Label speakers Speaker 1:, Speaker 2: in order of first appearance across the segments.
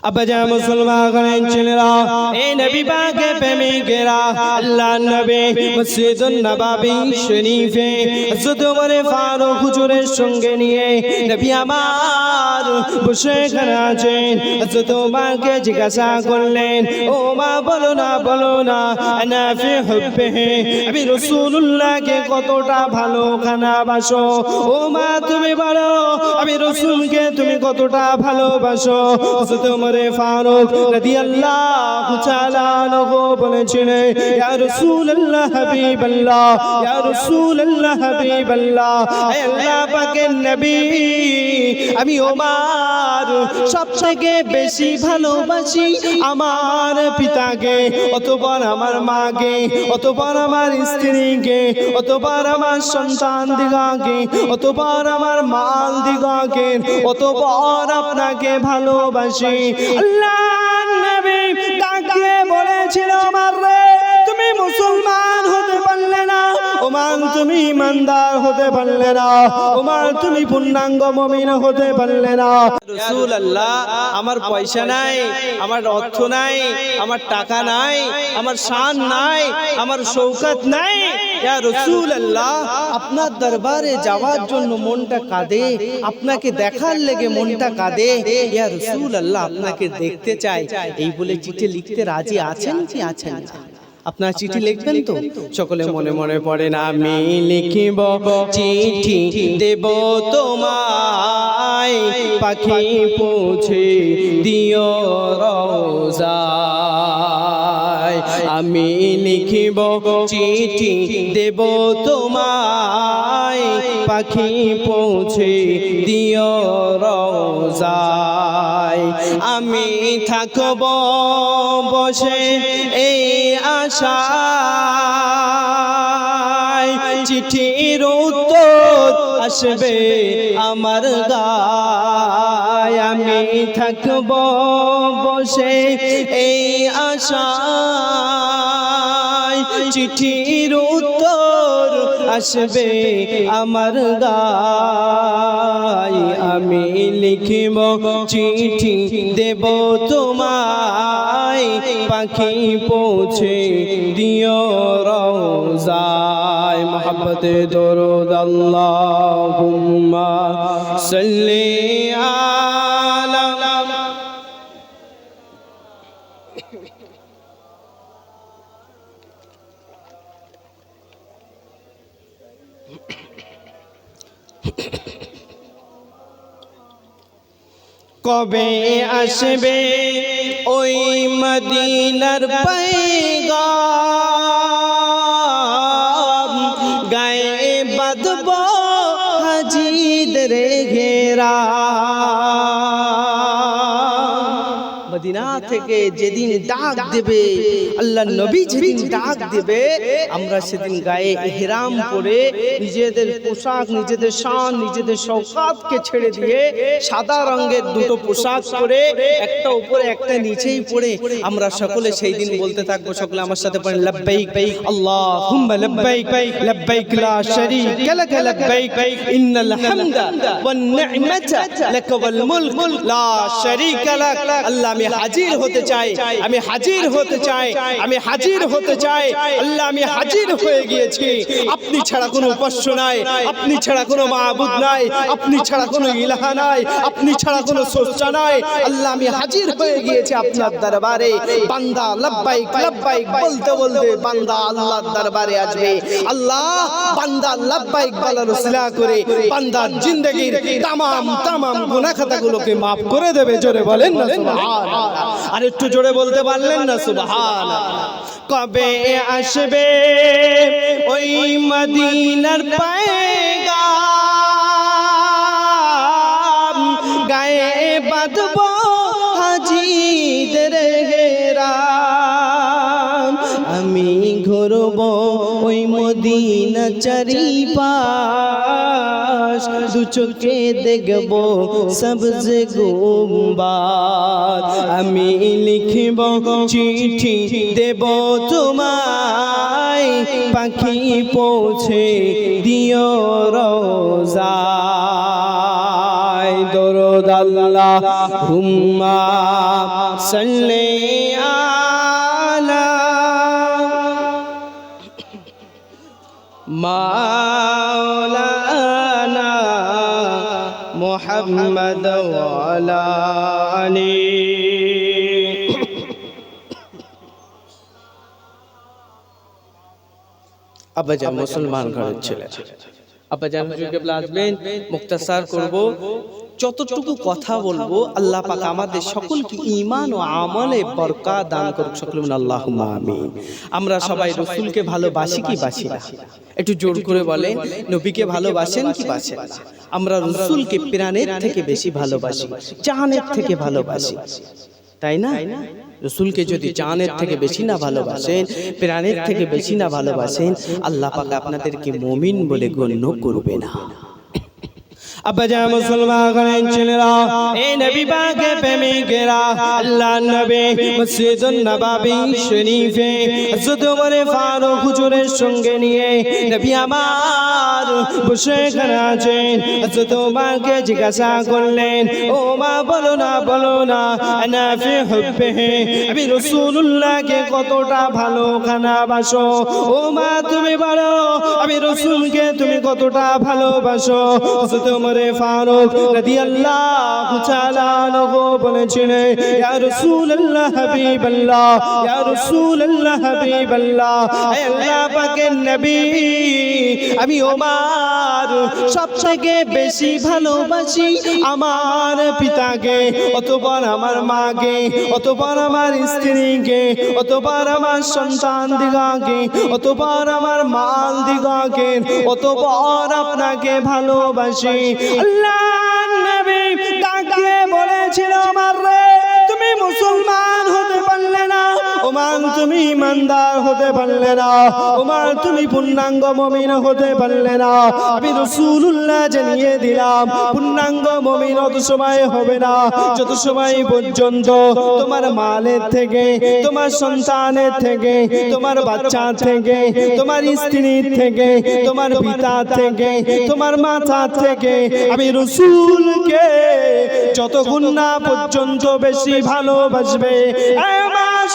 Speaker 1: আব্বাজা মুসলমান করেন ছেলেরা, এই নবী পাকে প্রেমিকেরা, আল্লাহ নবী মসজিদুন নববী শরীফে হযরত ওমর ফারুক হুজুরের সঙ্গে নিয়ে নবী আমার বসে আছেন। হযরত ওমরকে জিজ্ঞাসা করলেন, ও মা বলো না আনা ফি হুব্বিহি, আমি রাসূলুল্লাহকে কতটা ভালোখানা বাসো। ও মা তুমি বলো আমি রাসূলকে তুমি কতটা ভালোবাসো। হযরত ওমর ফারুক রাদিয়াল্লাহু তাআলা আনহু বলেছিলেন, ইয়া রাসূলুল্লাহ হাবিবাল্লাহ, ইয়া রাসূলুল্লাহ হাবিবাল্লাহ, হে আল্লাহ পাকের নবী, আমি ওমর সবথেকে বেশি ভালোবাসি আমার পিতাকে, অতঃপর আমার মাকে, অতঃপর আমার স্ত্রীকে, অতঃপর আমার সন্তান দিগকে, অতঃপর আমার মাল দিগকে, অতঃপর আপনাকে ভালোবাসি। আল্লাহর নবী তাকে বলেছিল, ওমর রে তুমি মুসলমান হতে পারলে না, ওমর তুমি ইমানদার হতে পারলে না, ওমর তুমি পূর্ণাঙ্গ মুমিন হতে পারলে না। রাসূলুল্লাহ আমার পয়সা নাই, আমার অর্থ নাই, আমার টাকা নাই, আমার শান নাই, আমার শৌকত নাই, ইয়া রাসূলুল্লাহ আপনার দরবারে যাওয়ার জন্য মনটা কাঁদে, আপনাকে দেখার লেগে মনটা কাঁদে, ইয়া রাসূলুল্লাহ আপনাকে দেখতে চাই। এই বলে চিঠি লিখতে রাজি আছেন কি আছেন না? আপনার চিঠি লিখবেন তো? সকলে মনে মনে পড়েন, আমি লিখিব চিঠি দেব তোমায়, পাখি পৌঁছে দিও রওজায়। আমি লিখিব চিঠি দেব তোমায়, পাখি পৌঁছে দিও রওজায়। আমি থাকব বসে এই আশায়, চিঠির উত্তর আসবে আমার গায়। আমি থাকব বসে এই আশায়, চিঠির উত্তর আসবে আমার গায়। আমি লিখিব চিঠি দেব তোমায়, পাখি পৌঁছে দিও রওজায়। মোহাব্বতে দরুদ আল্লাহুম্মা সাল্লি আলা। কবে আসবে ওই মদিনার পয়গাম, গায়ে বাঁধব হাজিদের ঘেরা। মদিনা থেকে যেদিন ডাক দেবে আল্লাহ নবী, যেদিন ডাক দেবে আমরা সেদিন গায়ে ইহরাম পরে নিজেদের পোশাক, নিজেদের শান, নিজেদের শৌকাতকে ছেড়ে দিয়ে সাদা রঙের দুটো পোশাক পরে, একটা উপরে একটা নিচেই পরে আমরা সকলে সেই দিন বলতে থাকবো। সকলে আমার সাথে পড়েন, লাব্বাইক আল্লাহুম্মা লাব্বাইক, লাব্বাইক লা শারীকা লাক লাব্বাইক, ইন্নাল হামদা ওয়ান নি'মাতা লাক ওয়াল মুলক লা শারীকা লাক। আল্লাহ আমি হাজির হতে চাই, আমি হাজির হতে চাই, আমি হাজির হতে চাই। আল্লাহ আমি হাজির হয়ে গিয়েছি, আপনি ছাড়া কোনো উপাস্য নাই, আপনি ছাড়া কোনো মাবুদ নাই, আপনি ছাড়া কোনো ইলাহা নাই, আপনি ছাড়া কোনো স্রষ্টা নাই। আল্লাহ আমি হাজির হয়ে গিয়েছি আপনার দরবারে। বান্দা লাব্বাইক লাব্বাইক বলতে বলতে বান্দা আল্লাহর দরবারে আসবে। আল্লাহ বান্দা লাব্বাইক বলার উসিলা করে বান্দার জিন্দেগীর তামাম গুনাহ খাতাগুলোকে maaf করে দেবে। জোরে বলেন না সুবহানাল্লাহ। আর একটু জোরে বলতে পারলেন না সুবহানাল্লাহ। কবে আসবে ওই মদিনার পয়গাম, গায়ে বাঁধব হাজিদের ঘেরা। আমি ঘুরব ওই মদিনা চারিপাশ, দু চোখে দেখব সবজে গুম্বাদ। আমি লিখব চিঠি দেব তোমায়, পাখি পৌঁছে দিও রওজায়। দরুদ দরুদ আল্লাহুম্মা সাল্লি আলা মাওলানা মুহাম্মদ ওয়া আলা আলিহি। আব্বাজান মুসলমান ঘরের ছেলে, আব্বাজান হুজুর কেবলা আসবেন, মুক্তাসার করব, যতটুকু কথা বলবো আল্লাহ পাক আমাদের সকলকে ঈমান ও আমলে বরকত দান করুক, সকলে বলুন আল্লাহুম্মা আমিন। আমরা সবাই রাসূলকে ভালোবাসি কি বাসি না? একটু জোর করে বলেন, নবীকে ভালোবাসেন কি বাসেন না? আমরা রাসূলকে প্রাণের থেকে বেশি ভালোবাসি, জানের থেকে ভালোবাসি, তাই না? রাসূলকে যদি জানের থেকে বেশি না ভালোবাসেন, প্রাণের থেকে বেশি না ভালোবাসেন, আল্লাহ পাক আপনাদেরকে মুমিন বলে গণ্য করবে না। আব্বাজান মুসলমান ঘরের ছেলেরা, এই নবী পাকের প্রেমিকেরা, আল্লাহর নবী মসজিদুন নববী শরীফে হযরত ওমর ফারুক হুজুরের সঙ্গে নিয়ে নবী আমার বসে আছেন। হযরত ওমরকে জিজ্ঞাসা করলেন, ও মা বলো না আনা ফি হুব্বিহি, আমি রাসূলুল্লাহকে কতটা ভালোবাসো? ও মা তুমি বলো, আমি রাসূলকে তুমি কতটা ভালোবাসো? হযরত ওমর ফারুক রাদিয়াল্লাহু তাআলা আনহু বলেছিলেন, ইয়া রাসূলুল্লাহ হাবিবাল্লাহ, ইয়া রাসূলুল্লাহ হাবিবাল্লাহ, হে আল্লাহ পাকের নবী, আমি ওমর সবথেকে বেশি ভালোবাসি আমার পিতাকে, অতঃপর আমার মাকে, অতঃপর আমার স্ত্রীকে, অতঃপর আমার সন্তান দিগকে, অতঃপর আমার মাল দিগকে, অতঃপর আপনাকে ভালোবাসি। আল্লাহর নবী ডাকে বলেছিল, ওমর রে তুমি মুসলমান হতে পারলে না, ওমর তুমি ইমানদার হতে পারলে না, ওমর তুমি পূর্ণাঙ্গ মুমিন হতে পারলে না। আমি রাসূলুল্লাহ জানিয়ে দিলাম, পূর্ণাঙ্গ মুমিন অত সময় হবে না যত সময় পর্যন্ত তোমার মালের থেকে, তোমার সন্তানের থেকে, তোমার বাচ্চা থেকে, তোমার স্ত্রীর থেকে, তোমার পিতা থেকে, তোমার মাতা থেকে আমি রাসূলকে যতক্ষণ না পর্যন্ত বেশি ভালোবাসবে,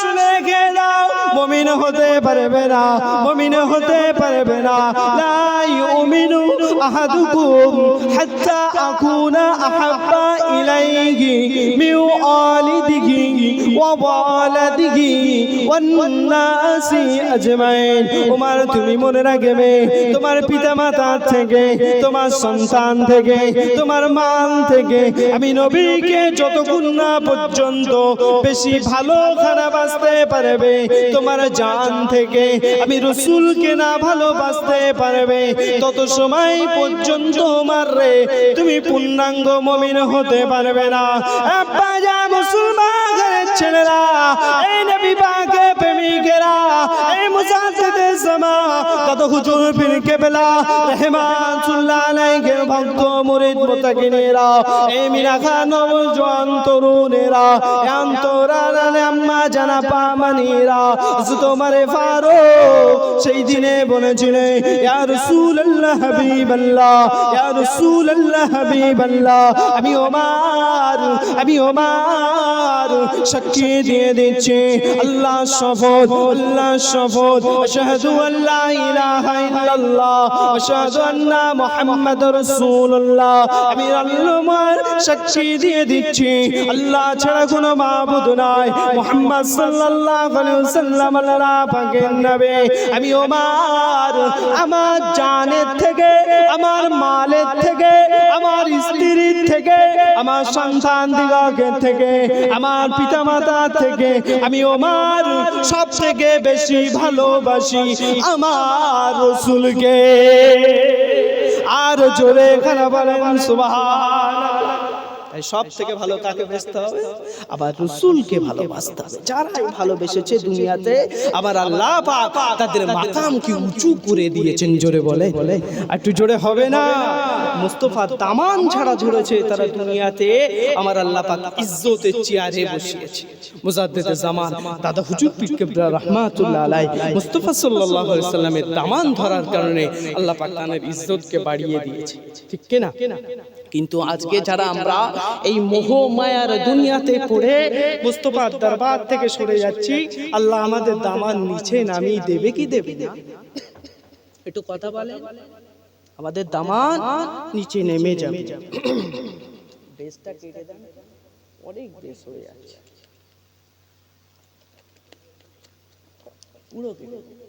Speaker 1: শুনে গেলাম মুমিন হতে পারবে না, মুমিন হতে পারবে না। লা ইউমিনু আহাদুকুম হাত্তা আকুনা আহাব্বা ইলাইহি মিন ওয়ালিদিহি ওয়া ওয়ালাদিহি ওয়ান নাসি আজমাইন। ওমর তুমি মনে রাখবে, তোমার পিতামাতা থেকে, তোমার সন্তান থেকে, তোমার মাল থেকে আমি নবীকে যতক্ষণ না পর্যন্ত বেশি ভালো ভালোবাসতে পারবে, তোমার জান থেকে আমি রাসূলকে না ভালোবাসতে পারবে, তত সময় পর্যন্ত ওমর রে তুমি পূর্ণাঙ্গ মুমিন হতে পারবে না। আব্বাজান মুসলমানের ছেলেরা, এই নবী পাকের প্রেমিকেরা, এই মুজাদ্দিদে জামান দাদা হুজুর পীর কেবলা রাহমাতুল্লাহ আলাইহির ভক্ত মুরিদ মুতাকিনেরা, এই মিরা খান নওজোয়ান তরুণেরা, অন্তরালে আম্মা জানা পামানিরা, হযরত ওমর ফারুক সেই দিনে বলেছিলেন, ইয়া রাসূলুল্লাহ হাবিবাল্লাহ, ইয়া রাসূলুল্লাহ হাবিবাল্লাহ, আমি ওমর সাক্ষী দিয়ে দিচ্ছি, আল্লাহ শপথ, আল্লাহ শপথ, আশহাদু আল্লা ইলাহা ইল্লাল্লাহ ওয়া আশহাদু আন্না মুহাম্মাদুর রাসূলুল্লাহ, আমি আল্লাহর সাক্ষী দিয়ে দিচ্ছি আল্লাহ ছাড়া কোনো মাবুদ নাই, মুহাম্মদ সাল্লাল্লাহু আলাইহি ওয়াসাল্লাম আল্লাহ পাকের নবী। আমি ওমর আমার জানের থেকে, আমার মালের থেকে, আমার স্ত্রীর থেকে, আমার সন্তান দিগের থেকে, আমার পিতামাতা থেকে আমি ওমর সব থেকে বেশি ভালোবাসি আমার রাসূলকে। আর জোরে খানা বলেন সুবহানাল্লাহ। তাই সব থেকে ভালো কাকে বাসতে হবে? আবার রাসূলকে ভালোবাসতে হবে। যারাই ভালোবেসেছে দুনিয়াতে আবার আল্লাহ পাক তাদের মাকাম কি উঁচু করে দিয়েছেন। জোরে বলে, একটু জোরে হবে না? মুস্তাফার দামান ছাড়া ধরেছে, তারা দুনিয়াতে আমার আল্লাহ পাক ইজ্জতের চেয়ারে বসিয়েছে। মুজাদ্দিদ জামান দাদা হুজুর পীর কিবলা রাহমাতুল্লাহ আলাইহি মুস্তাফা সাল্লাল্লাহু আলাইহি সাল্লামের দামান ধরার কারণে আল্লাহ পাক তার ইজ্জতকে বাড়িয়ে দিয়েছে, ঠিক কি না? কিন্তু আজকে যারা আমরা এই মোহ মায়ার দুনিয়াতে পড়ে মুস্তাফার দরবার থেকে সরে যাচ্ছি, আল্লাহ আমাদের দামান নিচে নামিয়ে দেবে কি দেবে না? একটু কথা বলে, আমাদের দামান নিচে নেমে যাবে। বেসটা কেটে দেন, অনেক বেস হয়ে যাচ্ছে, পুরো কেটে দেন।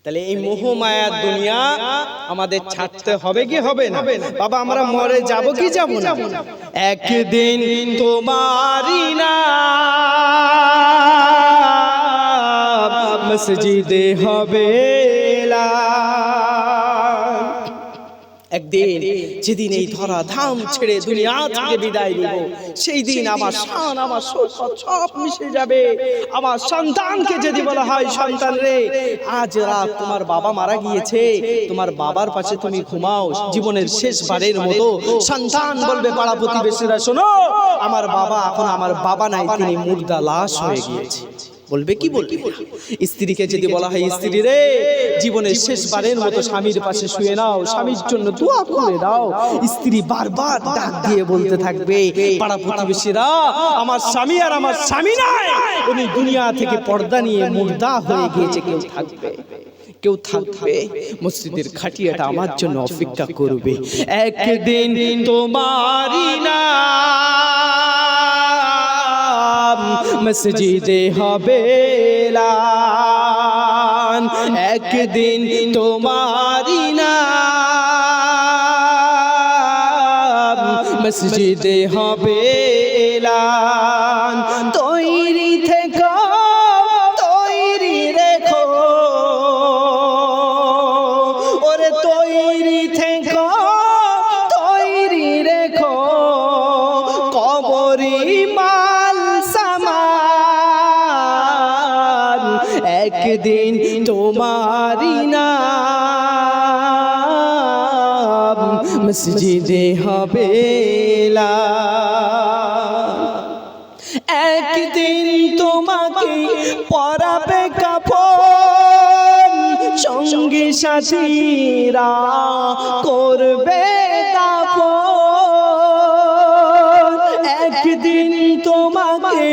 Speaker 1: তাহলে এই মোহ মায়ার দুনিয়া আমাদের ছাড়তে হবে কি হবে না? বাবা আমরা মরে যাব কি যাব না? একদিন তোমারই নাম মসজিদে হবে একদিন, যেদিন এই ধরা ধাম ছেড়ে দুনিয়া থেকে বিদায় নিব, সেই দিন আমার শান আমার সম্পদ সব মিশে যাবে। আমার সন্তানকে যদি বলা হয়, সন্তান রে আজ রাত তোমার বাবা মারা গিয়েছে, তোমার বাবার পাশে তুমি ঘুমাও জীবনের শেষবারের মতো, সন্তান বলবে পাড়া প্রতিবেশীরা শোনো আমার বাবা এখন আমার বাবা নাই, তিনি মুর্দা লাশ হয়ে গিয়েছে। বলবে কি বলবে? স্ত্রীকে যদি বলা হয়, স্ত্রী রে জীবনের শেষবারের মতো স্বামীর পাশে শুয়ে নাও, স্বামীর জন্য দোয়া করে দাও, স্ত্রী বারবার ডাক দিয়ে বলতে থাকবে পাড়া প্রতিবেশীরা আমার স্বামী আর আমার স্বামী নাই, উনি দুনিয়া থেকে পর্দা নিয়ে মুর্দা হয়ে গিয়েছে। কেউ থাকবে, কেউ থাকবে মসজিদের খাটিয়াটা আমার জন্য অপেক্ষা করবে। একদিন তোমারই নাম মসজিদে হবে এলান, একদিন তোমারই নাম মসজিদে হবে এলান। তৈরি থেকো, তৈরি রেখো, ওরে তৈরি থেকো, তৈরি রেখো, কবরি মাল সামান একদিন তোমারই নাম মসজিদে হবে এলান। একদিন তোমাকে পরাবে কাফন, সঙ্গী সাথীরা করবে দাফন। একদিন তোমাকে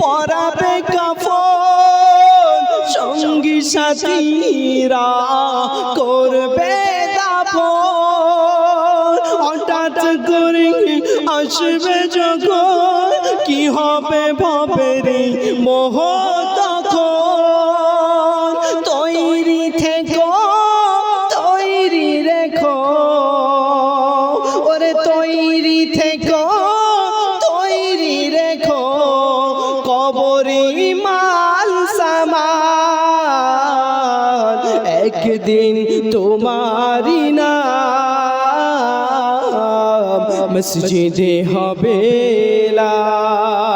Speaker 1: পরাবে কাফন, সঙ্গী সাথীরা করবে দাফন। হঠাৎ করে আসবে যখন কি হবে ভবেরি মোহ তখন। তৈরি থেকো, তৈরি রেখো, ওরে তৈরি থেকো, তৈরি রেখো, কবরি মাল সামান একদিন তোমারই নাম মসজিদে হবে এলান।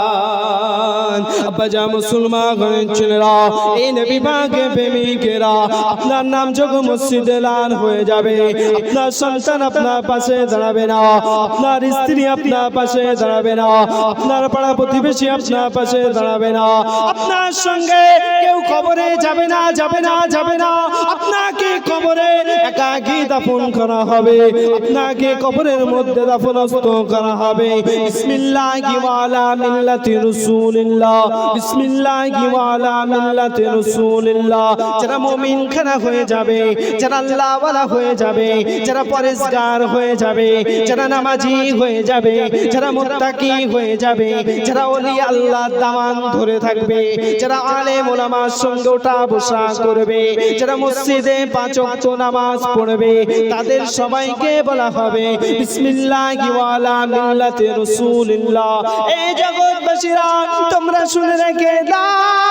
Speaker 1: আব্বাজান মুসলমান ছেলেরা, এই নবী পাকের প্রেমিকেরা, আপনার নাম যখন মসজিদে এলান হয়ে যাবে, আপনার সন্তান আপনার পাশে দাঁড়াবে না, আপনার স্ত্রী আপনার পাশে দাঁড়াবে না, আপনার পাড়া প্রতিবেশী আপনার পাশে দাঁড়াবে না, আপনার সঙ্গে কেউ কবরে যাবে না, যাবে না, যাবে না। আপনাকে কবরে একাকী দাফন করা হবে, আপনাকে কবরের মধ্যে দাফনস্থ করা হবে। বিসমিল্লাহি ওয়া আলা মিল্লাতি রাসূলিল্লাহ, বিসমিল্লাহি ওয়া আলা মিল্লাতি রাসূলিল্লাহ। যারা মুমিন খানা হয়ে যাবে, যারা আল্লাহ ওয়ালা হয়ে যাবে, যারা পরেজগার হয়ে যাবে, যারা নামাজি হয়ে যাবে, যারা মুত্তাকি হয়ে যাবে, যারা ওলি আল্লাহর দামান ধরে থাকবে, যারা আলেম ওলামার সঙ্গে ওঠা বসা করবে, যারা মসজিদে পাঁচ ওয়াক্ত নামাজ পড়বে, তাদের সবাইকে বলা হবে বিসমিল্লাহি ওয়া আলা মিল্লাতি রাসূলিল্লাহ। এই জগৎবাসীরা তোমরা শুনে রেখে দাও।